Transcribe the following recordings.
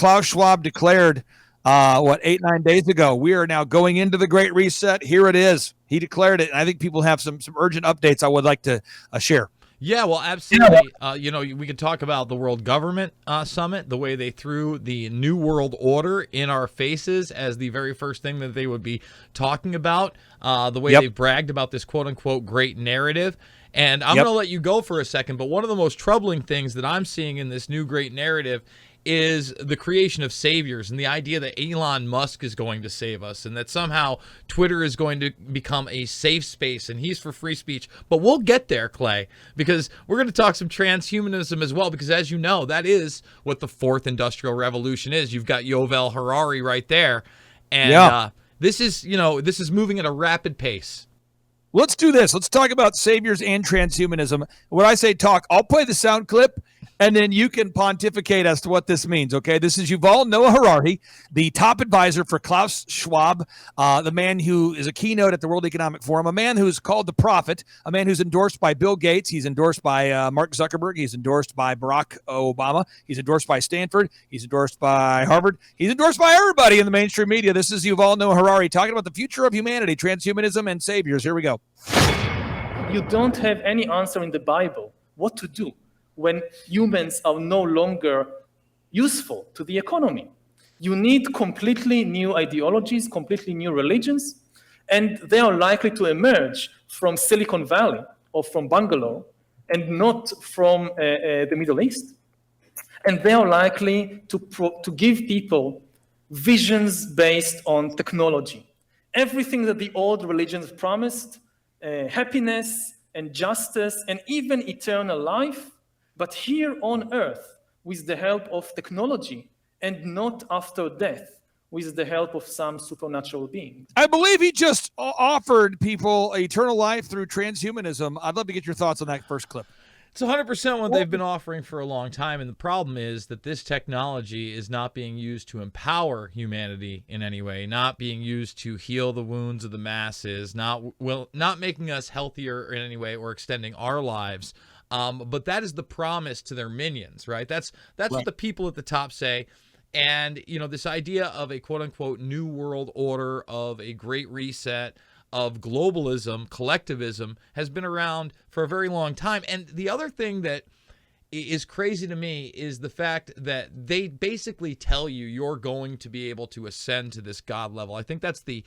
Klaus Schwab declared, 8-9 days ago, we are now going into the Great Reset. Here it is. He declared it. And I think people have some urgent updates I would like to share. Yeah, well, absolutely. We could talk about the World Government Summit, the way they threw the New World Order in our faces as the very first thing that they would be talking about, the way they bragged about this quote-unquote great narrative. And I'm going to let you go for a second, but one of the most troubling things that I'm seeing in this new great narrative is the creation of saviors and the idea that Elon Musk is going to save us and that somehow Twitter is going to become a safe space and he's for free speech. But we'll get there, Clay, because we're going to talk some transhumanism as well, because as you know, that is what the fourth industrial revolution is. You've got Yuval Harari right there. And this is moving at a rapid pace. Let's do this. Let's talk about saviors and transhumanism. When I say talk, I'll play the sound clip, and then you can pontificate as to what this means, okay? This is Yuval Noah Harari, the top advisor for Klaus Schwab, the man who is a keynote at the World Economic Forum, a man who's called the prophet, a man who's endorsed by Bill Gates. He's endorsed by Mark Zuckerberg. He's endorsed by Barack Obama. He's endorsed by Stanford. He's endorsed by Harvard. He's endorsed by everybody in the mainstream media. This is Yuval Noah Harari talking about the future of humanity, transhumanism, and saviors. Here we go. You don't have any answer in the Bible what to do when humans are no longer useful to the economy. You need completely new ideologies, completely new religions, and they are likely to emerge from Silicon Valley or from Bangalore and not from the Middle East. And they are likely to give people visions based on technology. Everything that the old religions promised, happiness and justice and even eternal life, but here on earth with the help of technology and not after death with the help of some supernatural being. I believe he just offered people eternal life through transhumanism. I'd love to get your thoughts on that first clip. It's 100% what they've been offering for a long time, and the problem is that this technology is not being used to empower humanity in any way, not being used to heal the wounds of the masses, not making us healthier in any way or extending our lives. But that is the promise to their minions, right? That's what the people at the top say. And, this idea of a quote-unquote new world order, of a great reset, of globalism, collectivism, has been around for a very long time. And the other thing that is crazy to me is the fact that they basically tell you you're going to be able to ascend to this God level. I think that's the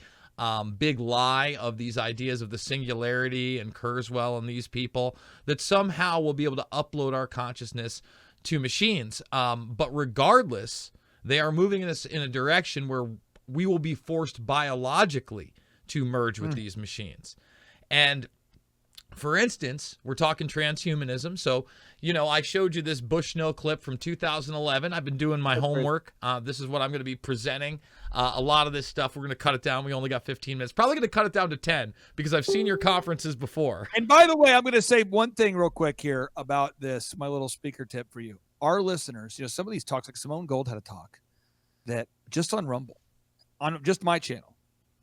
big lie of these ideas of the singularity and Kurzweil and these people, that somehow we'll be able to upload our consciousness to machines. But regardless, they are moving us in a direction where we will be forced biologically to merge with these machines. And for instance, we're talking transhumanism. So, I showed you this Bushnell clip from 2011. I've been doing my homework. This is what I'm going to be presenting. A lot of this stuff, we're going to cut it down. We only got 15 minutes. Probably going to cut it down to 10 because I've seen your conferences before. And by the way, I'm going to say one thing real quick here about this, my little speaker tip for you. Our listeners, some of these talks, like Simone Gold had a talk that just on Rumble, on just my channel,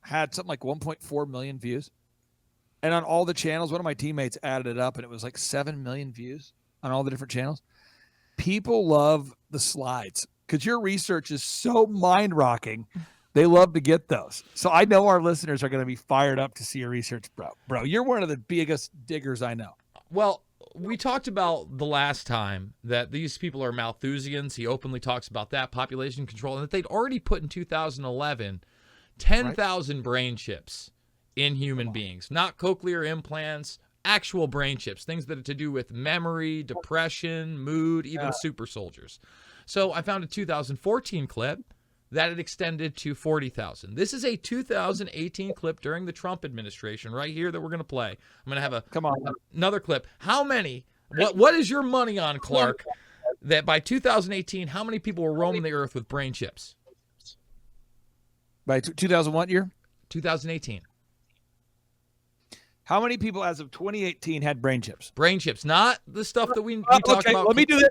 had something like 1.4 million views. And on all the channels, one of my teammates added it up, and it was like 7 million views on all the different channels. People love the slides because your research is so mind-rocking. They love to get those. So I know our listeners are going to be fired up to see your research, bro. You're one of the biggest diggers I know. Well, we talked about the last time that these people are Malthusians. He openly talks about that, population control, and that they'd already put in 2011 10,000 brain chips in human beings, not cochlear implants, actual brain chips, things that are to do with memory, depression, mood, even super soldiers. So I found a 2014 clip that it extended to 40,000. This is a 2018 clip during the Trump administration right here that we're going to play. I'm going to have another clip. How many, what is your money on, Clark, that by 2018, how many people were roaming the earth with brain chips? By 2000 what year? 2018. How many people as of 2018 had brain chips? Brain chips, not the stuff that we talked about. Let me do this.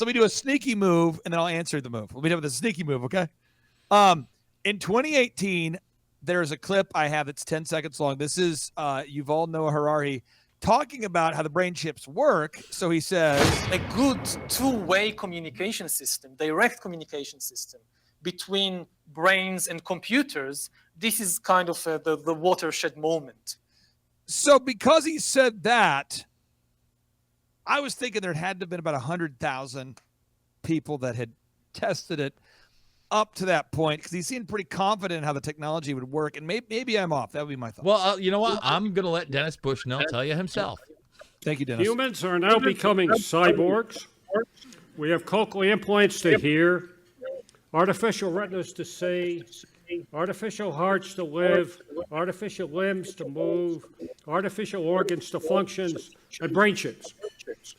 Let me do a sneaky move, and then I'll answer the move. Let me do the sneaky move, okay? In 2018, there's a clip I have that's 10 seconds long. This is Yuval Noah Harari talking about how the brain chips work. So he says, a good two-way communication system, direct communication system between brains and computers. This is kind of the watershed moment. so because he said that, I was thinking there had to have been about 100,000 people that had tested it up to that point, because he seemed pretty confident in how the technology would work. And maybe I'm off. That would be my thought. Well, you know what? I'm going to let Dennis Bushnell tell you himself. Thank you, Dennis. Humans are now becoming cyborgs. We have cochlear implants to hear, artificial retinas to see, artificial hearts to live, artificial limbs to move, artificial organs to function, and brain chips.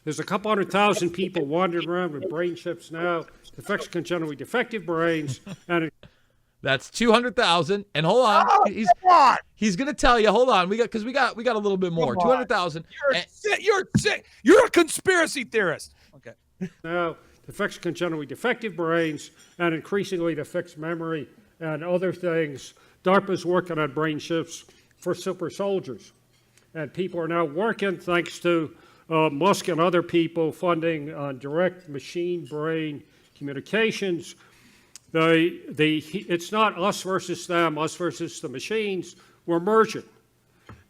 There's a couple 100,000 people wandering around with brain chips now, affects congenitally defective brains, and That's 200,000. And hold on, he's going to tell you. Hold on, we got a little bit more. 200,000. You're sick. You're a conspiracy theorist. Okay. now affects congenitally defective brains, and increasingly it affects memory and other things. DARPA's working on brain chips for super soldiers, and people are now working, thanks to Musk and other people, funding on direct machine-brain communications. It's not us versus them, us versus the machines. We're merging.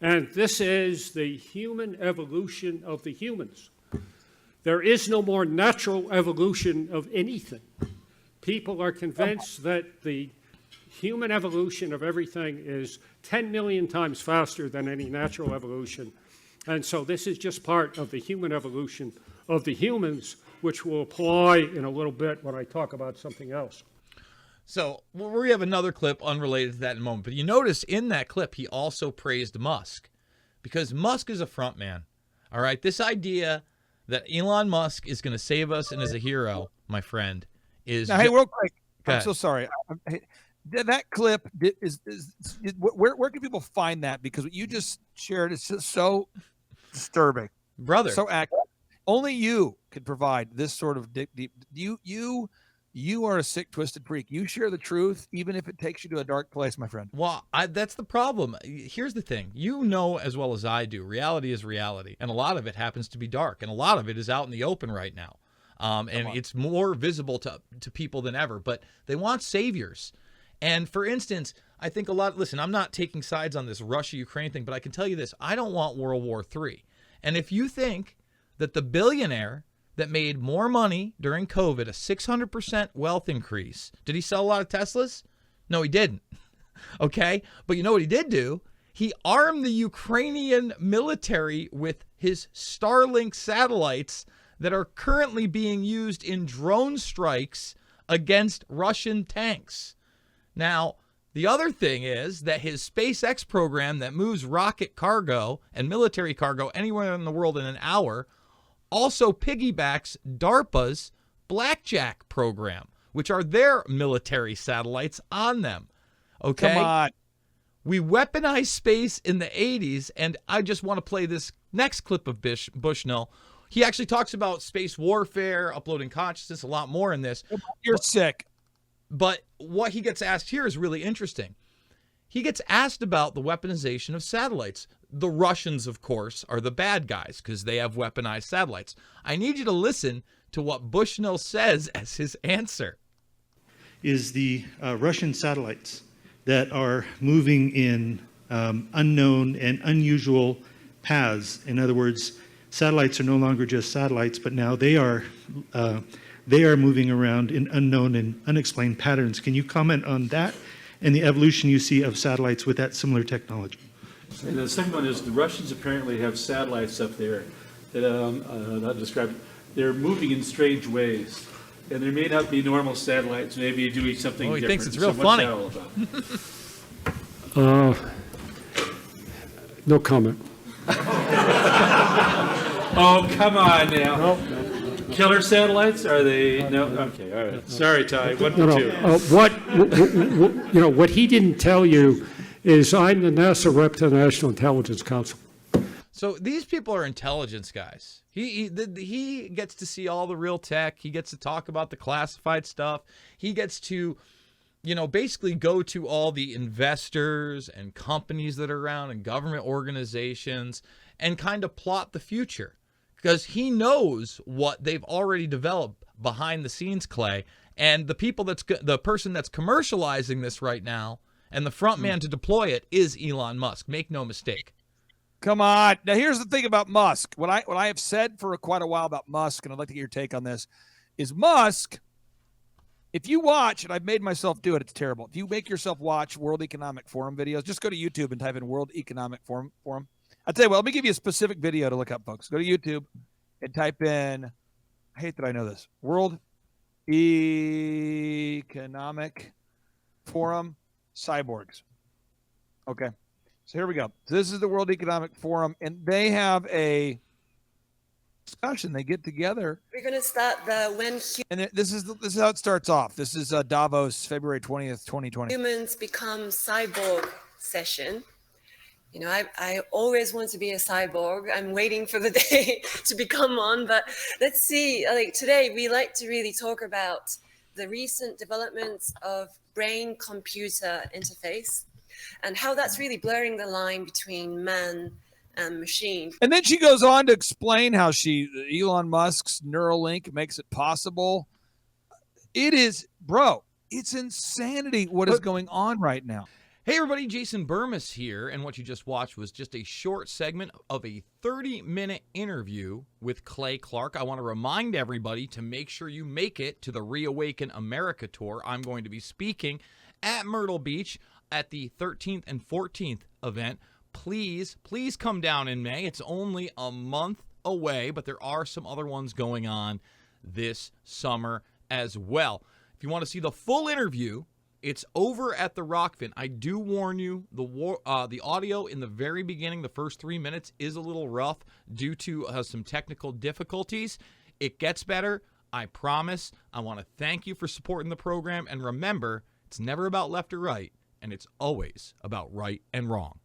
And this is the human evolution of the humans. There is no more natural evolution of anything. People are convinced that the human evolution of everything is 10 million times faster than any natural evolution. And so this is just part of the human evolution of the humans, which will apply in a little bit when I talk about something else. So we have another clip unrelated to that in a moment. But you notice in that clip, he also praised Musk, because Musk is a front man. All right. This idea that Elon Musk is going to save us and is a hero, my friend, is. Now, hey, real quick. I'm so sorry. That clip where can people find that? Because what you just shared is just so disturbing, brother. So accurate. Only you could provide this sort of deep. You are a sick, twisted freak. You share the truth, even if it takes you to a dark place, my friend. Well, that's the problem. Here's the thing. You know as well as I do, reality is reality. And a lot of it happens to be dark. And a lot of it is out in the open right now. And it's more visible to people than ever. But they want saviors. And for instance, I think listen, I'm not taking sides on this Russia-Ukraine thing, but I can tell you this. I don't want World War III. And if you think that the billionaire that made more money during COVID, a 600% wealth increase, did he sell a lot of Teslas? No, he didn't. Okay? But you know what he did do? He armed the Ukrainian military with his Starlink satellites that are currently being used in drone strikes against Russian tanks. Now, the other thing is that his SpaceX program that moves rocket cargo and military cargo anywhere in the world in an hour also piggybacks DARPA's Blackjack program, which are their military satellites on them. Okay? Come on. We weaponized space in the 80s, and I just want to play this next clip of Bushnell. He actually talks about space warfare, uploading consciousness, a lot more in this. You're sick. But what he gets asked here is really interesting. He gets asked about the weaponization of satellites. The Russians, of course, are the bad guys because they have weaponized satellites. I need you to listen to what Bushnell says as his answer. Is the Russian satellites that are moving in unknown and unusual paths. In other words, satellites are no longer just satellites, but now they are moving around in unknown and unexplained patterns. Can you comment on that and the evolution you see of satellites with that similar technology? And the second one is the Russians apparently have satellites up there that I'll describe. They're moving in strange ways, and there may not be normal satellites. Maybe doing something different. He thinks it's real so funny. What's that all about? No comment. Oh, come on now. Killer satellites? Are they? No. Okay. All right. Sorry, Ty. One for two. What he didn't tell you is I'm the NASA rep to the National Intelligence Council. So these people are intelligence guys. He gets to see all the real tech. He gets to talk about the classified stuff. He gets to, basically go to all the investors and companies that are around and government organizations and kind of plot the future, because he knows what they've already developed behind the scenes, Clay. And the person that's commercializing this right now and the front man to deploy it is Elon Musk. Make no mistake. Come on. Now, here's the thing about Musk. What I have said for quite a while about Musk, and I'd like to get your take on this, is Musk, if you watch, and I've made myself do it, it's terrible. If you make yourself watch World Economic Forum videos, just go to YouTube and type in World Economic Forum. I'll tell you what, let me give you a specific video to look up, folks. Go to YouTube and type in, I hate that I know this, World Economic Forum cyborgs. Okay. So here we go. So this is the World Economic Forum, and they have a discussion. They get together. We're going to start the And this is how it starts off. This is Davos, February 20th, 2020. humans become cyborg session. You know, I always want to be a cyborg. I'm waiting for the day to become one, but let's see. Like today, we like to really talk about the recent developments of brain-computer interface and how that's really blurring the line between man and machine. And then she goes on to explain how Elon Musk's Neuralink makes it possible. It is, bro, it's insanity what is going on right now. Hey everybody, Jason Bermas here, and what you just watched was just a short segment of a 30-minute interview with Clay Clark. I want to remind everybody to make sure you make it to the Reawaken America tour. I'm going to be speaking at Myrtle Beach at the 13th and 14th event. Please come down in May. It's only a month away, but there are some other ones going on this summer as well. If you want to see the full interview, it's over at the Rockfin. I do warn you, the audio in the very beginning, the first 3 minutes, is a little rough due to some technical difficulties. It gets better, I promise. I want to thank you for supporting the program, and remember, it's never about left or right, and it's always about right and wrong.